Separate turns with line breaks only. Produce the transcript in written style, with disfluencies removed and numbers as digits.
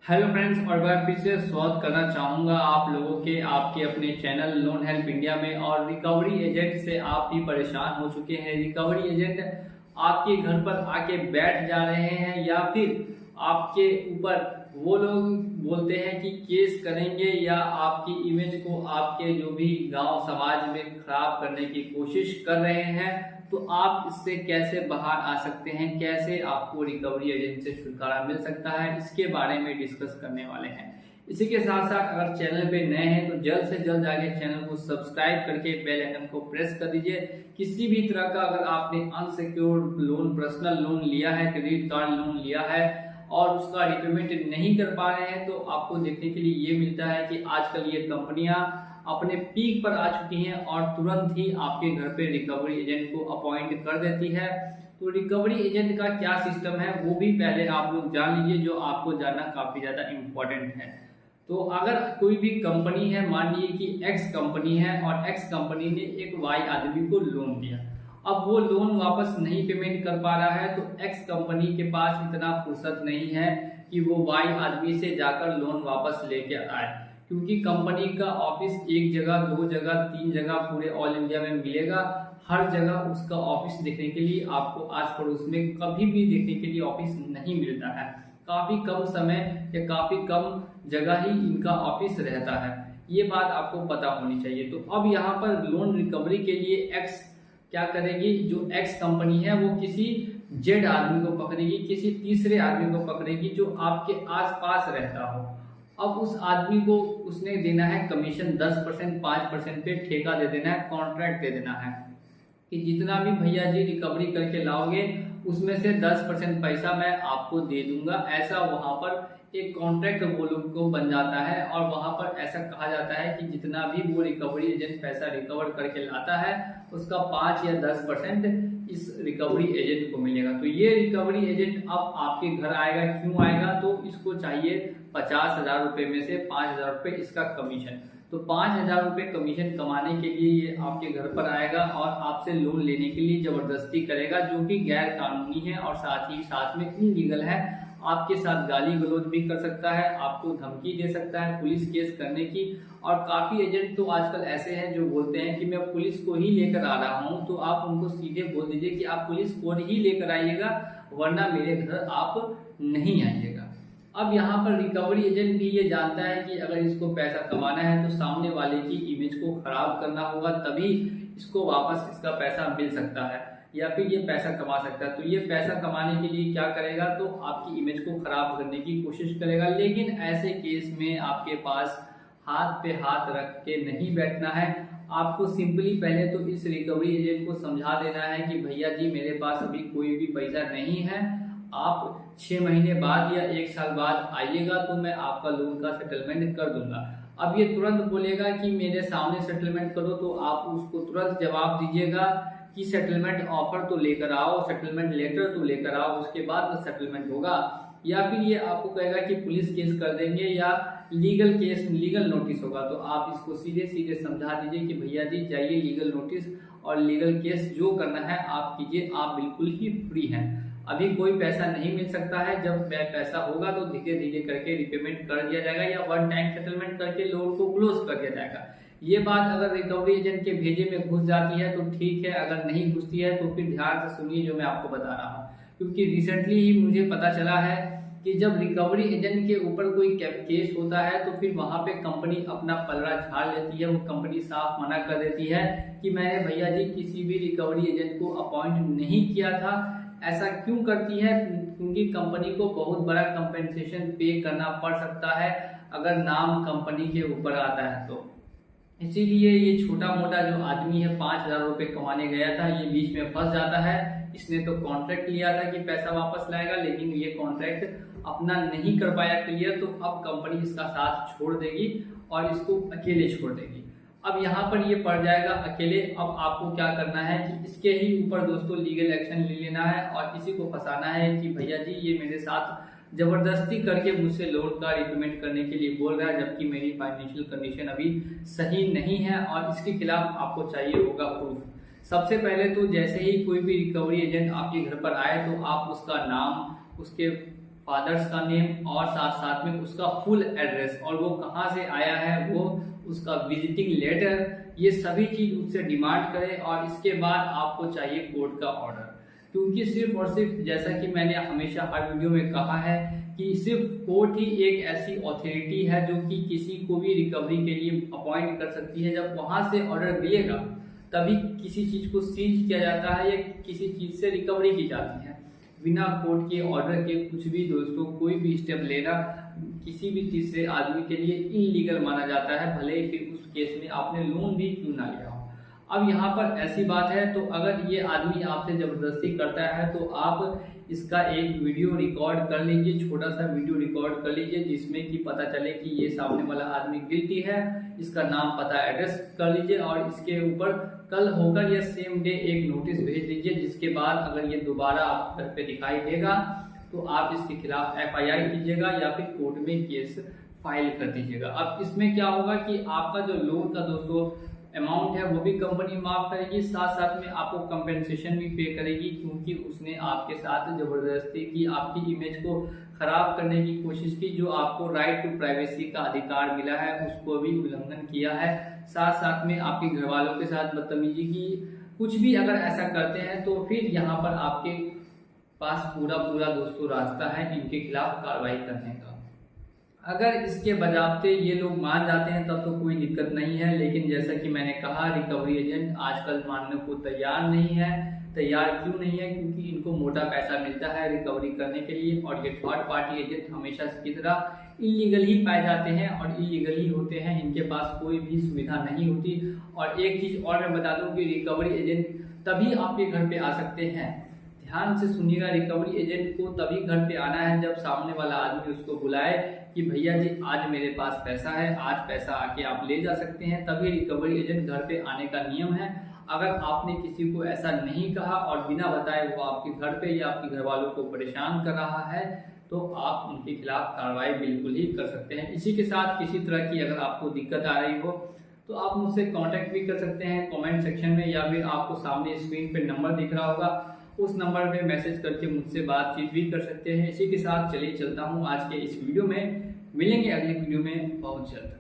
Hello friends, और मैं फिर से स्वागत करना चाहूँगा आप लोगों के आपके अपने चैनल लोन हेल्प इंडिया में। और रिकवरी एजेंट से आप भी परेशान हो चुके हैं। रिकवरी एजेंट आपके घर पर आके बैठ जा रहे हैं या फिर आपके ऊपर वो लोग बोलते हैं कि केस करेंगे या आपकी इमेज को आपके जो भी गांव समाज में खराब करने की कोशिश कर रहे हैं। तो आप इससे कैसे बाहर आ सकते हैं, कैसे आपको रिकवरी एजेंट से छुटकारा मिल सकता है, इसके बारे में डिस्कस करने वाले हैं। इसी के साथ साथ अगर चैनल पे नए हैं तो जल्द से जल्द जाके चैनल को सब्सक्राइब करके बेल आइकन को प्रेस कर दीजिए। किसी भी तरह का अगर आपने अनसिक्योर्ड लोन, पर्सनल लोन लिया है, क्रेडिट कार्ड लोन लिया है और उसका रिपेमेंट नहीं कर पा रहे हैं, तो आपको देखने के लिए ये मिलता है कि आजकल ये कंपनियां अपने पीक पर आ चुकी हैं और तुरंत ही आपके घर पे रिकवरी एजेंट को अपॉइंट कर देती है। तो रिकवरी एजेंट का क्या सिस्टम है वो भी पहले आप लोग जान लीजिए, जो आपको जानना काफी ज्यादा इम्पोर्टेंट है। तो अगर कोई भी कंपनी है, मान लीजिए कि एक्स कंपनी है और एक्स कंपनी ने एक वाई आदमी को लोन दिया, अब वो लोन वापस नहीं पेमेंट कर पा रहा है, तो एक्स कंपनी के पास इतना फुर्सत नहीं है कि वो वाई आदमी से जाकर लोन वापस लेके आए, क्योंकि कंपनी का ऑफिस एक जगह, दो जगह, तीन जगह पूरे ऑल इंडिया में मिलेगा। हर जगह उसका ऑफिस देखने के लिए आपको आस पड़ोस में कभी भी देखने के लिए ऑफिस नहीं मिलता है। काफी कम समय या काफी कम जगह ही इनका ऑफिस रहता है, ये बात आपको पता होनी चाहिए। तो अब यहाँ पर लोन रिकवरी के लिए एक्स क्या करेगी, जो एक्स कंपनी है वो किसी जेड आदमी को पकड़ेगी, किसी तीसरे आदमी को पकड़ेगी जो आपके आसपास रहता हो। अब उस आदमी को उसने देना है कमीशन 10%, 5% पे ठेका दे देना है, कॉन्ट्रैक्ट दे देना है कि जितना भी भैया जी रिकवरी करके लाओगे उसमें से 10% पैसा मैं आपको दे दूंगा। ऐसा वहां पर एक कॉन्ट्रैक्ट वो लोग को बन जाता है और वहां पर ऐसा कहा जाता है कि जितना भी वो रिकवरी एजेंट पैसा रिकवर करके लाता है उसका 5 या 10% इस रिकवरी एजेंट को मिलेगा। तो ये रिकवरी एजेंट अब आपके घर आएगा, क्यों आएगा, तो इसको चाहिए 50,000 रुपए में से 5,000 रुपए इसका कमीशन। तो 5,000 रुपए कमीशन कमाने के लिए ये आपके घर पर आएगा और आपसे लोन लेने के लिए जबरदस्ती करेगा, जो कि गैर कानूनी है और साथ ही साथ में इनलीगल है। आपके साथ गाली गलौज भी कर सकता है, आपको धमकी दे सकता है पुलिस केस करने की। और काफी एजेंट तो आजकल ऐसे हैं जो बोलते हैं कि मैं पुलिस को ही लेकर आ रहा हूं, तो आप उनको सीधे बोल दीजिए कि आप पुलिस को ही लेकर आइएगा, वरना मेरे घर आप नहीं आइएगा। अब यहाँ पर रिकवरी एजेंट भी ये जानता है कि अगर इसको पैसा कमाना है तो सामने वाले की इमेज को खराब करना होगा, तभी इसको वापस इसका पैसा मिल सकता है या फिर ये पैसा कमा सकता है। तो ये पैसा कमाने के लिए क्या करेगा, तो आपकी इमेज को खराब करने की कोशिश करेगा। लेकिन ऐसे केस में आपके पास हाथ पे हाथ रख के नहीं बैठना है। आपको सिंपली पहले तो इस रिकवरी एजेंट को समझा देना है कि भैया जी मेरे पास अभी कोई भी पैसा नहीं है, आप 6 महीने बाद या 1 साल बाद आइएगा तो मैं आपका लोन का सेटलमेंट कर दूंगा। अब ये तुरंत बोलेगा कि मेरे सामने सेटलमेंट करो, तो आप उसको तुरंत जवाब दीजिएगा कि सेटलमेंट ऑफर तो लेकर आओ, सेटलमेंट लेटर तो लेकर आओ, उसके बाद सेटलमेंट होगा। या फिर ये आपको कहेगा कि पुलिस केस कर देंगे या लीगल केस, लीगल नोटिस होगा। तो आप इसको सीधे सीधे समझा दीजिए कि भैया जी जाइए, लीगल नोटिस और लीगल केस जो करना है आप कीजिए, आप बिल्कुल ही फ्री हैं। अभी कोई पैसा नहीं मिल सकता है, जब पैसा होगा तो धीरे धीरे करके रिपेमेंट कर दिया जाएगा या वन टाइम सेटलमेंट करके लोन को क्लोज कर दिया जाएगा। ये बात अगर रिकवरी एजेंट के भेजे में घुस जाती है तो ठीक है, अगर नहीं घुसती है तो फिर ध्यान से सुनिए जो मैं आपको बता रहा हूँ। क्योंकि रिसेंटली ही मुझे पता चला है कि जब रिकवरी एजेंट के ऊपर कोई केस होता है तो फिर वहां पे कंपनी अपना पलड़ा झाड़ लेती है। वो कंपनी साफ मना कर देती है कि मैंने भैया जी किसी भी रिकवरी एजेंट को अपॉइंट नहीं किया था। ऐसा क्यों करती है, क्योंकि कंपनी को बहुत बड़ा कंपेंसेशन पे करना पड़ सकता है अगर नाम कंपनी के ऊपर आता है तो। इसीलिए ये छोटा मोटा जो आदमी है 5,000 रुपए कमाने गया था, ये बीच में फंस जाता है। इसने तो कॉन्ट्रैक्ट लिया था कि पैसा वापस लाएगा, लेकिन ये कॉन्ट्रैक्ट अपना नहीं कर पाया क्लियर, तो अब कंपनी इसका साथ छोड़ देगी और इसको अकेले छोड़ देगी। अब यहाँ पर ये पड़ जाएगा अकेले। अब आपको क्या करना है कि इसके ही ऊपर दोस्तों लीगल एक्शन ले लेना है और इसी को फंसाना है कि भैया जी ये मेरे साथ जबरदस्ती करके मुझसे लोन का रिपेमेंट करने के लिए बोल रहा है, जबकि मेरी फाइनेंशियल कंडीशन अभी सही नहीं है और इसके खिलाफ आपको चाहिए होगा प्रूफ। सबसे पहले तो जैसे ही कोई भी रिकवरी एजेंट आपके घर पर आए तो आप उसका नाम, उसके फादर्स का नेम और साथ साथ में उसका फुल एड्रेस और वो कहाँ से आया है, वो उसका विजिटिंग लेटर, ये सभी चीज उससे डिमांड करें। और इसके बाद आपको चाहिए कोर्ट का ऑर्डर, क्योंकि सिर्फ और सिर्फ जैसा कि मैंने हमेशा हर वीडियो में कहा है कि सिर्फ कोर्ट ही एक ऐसी अथॉरिटी है जो कि किसी को भी रिकवरी के लिए अपॉइंट कर सकती है। जब वहां से ऑर्डर मिलेगा तभी किसी चीज को सीज किया जाता है या किसी चीज से रिकवरी की जाती है। बिना कोर्ट के ऑर्डर के कुछ भी दोस्तों कोई भी स्टेप लेना किसी भी तीसरे आदमी के लिए इलीगल माना जाता है, भले ही फिर उस केस में आपने लोन भी क्यों ना लिया हो। अब यहाँ पर ऐसी बात है, तो अगर ये आदमी आपसे जबरदस्ती करता है तो आप इसका एक वीडियो रिकॉर्ड कर लीजिए, छोटा सा वीडियो रिकॉर्ड कर लीजिए जिसमें कि पता चले कि ये सामने वाला आदमी गिल्टी है। इसका नाम पता एड्रेस कर लीजिए और इसके ऊपर कल होकर या सेम डे एक नोटिस भेज दीजिए, जिसके बाद अगर ये दोबारा आप घर पे दिखाई देगा तो आप इसके खिलाफ FIR कीजिएगा या फिर कोर्ट में केस फाइल कर दीजिएगा। अब इसमें क्या होगा कि आपका जो लोन का दोस्तों अमाउंट है वो भी कंपनी माफ करेगी, साथ साथ में आपको कंपेंसेशन भी पे करेगी, क्योंकि उसने आपके साथ जबरदस्ती की, आपकी इमेज को खराब करने की कोशिश की। जो आपको राइट टू प्राइवेसी का अधिकार मिला है उसको भी उल्लंघन किया है, साथ साथ में आपके घर वालों के साथ बदतमीजी की। कुछ भी अगर ऐसा करते हैं तो फिर यहाँ पर आपके पास पूरा दोस्तों रास्ता है इनके खिलाफ कार्रवाई करने का। अगर इसके बजाते ये लोग मान जाते हैं तब तो कोई दिक्कत नहीं है, लेकिन जैसा कि मैंने कहा रिकवरी एजेंट आजकल मानने को तैयार नहीं है। तैयार क्यों नहीं है? क्योंकि इनको मोटा पैसा मिलता है रिकवरी करने के लिए, और ये थर्ड पार्टी एजेंट हमेशा की तरह इलीगल ही पाए जाते हैं और इलीगल ही होते हैं, इनके पास कोई भी सुविधा नहीं होती। और एक चीज और मैं बता दूं कि रिकवरी एजेंट तभी आपके घर पे आ सकते हैं, ध्यान से सुनिएगा, रिकवरी एजेंट को तभी घर पे आना है जब सामने वाला आदमी उसको बुलाए कि भैया जी आज मेरे पास पैसा है, आज पैसा आके आप ले जा सकते हैं, तभी रिकवरी एजेंट घर पे आने का नियम है। अगर आपने किसी को ऐसा नहीं कहा और बिना बताए वो आपके घर पे या आपके घर वालों को परेशान कर रहा है तो आप उनके खिलाफ कार्रवाई बिल्कुल ही कर सकते हैं। इसी के साथ किसी तरह की अगर आपको दिक्कत आ रही हो तो आप मुझसे कांटेक्ट भी कर सकते हैं कमेंट सेक्शन में, या फिर आपको सामने स्क्रीन पे नंबर दिख रहा होगा उस नंबर पे मैसेज करके मुझसे बातचीत भी कर सकते हैं। इसी के साथ चलिए चलता हूँ आज के इस वीडियो में, मिलेंगे अगले वीडियो में बहुत जल्द।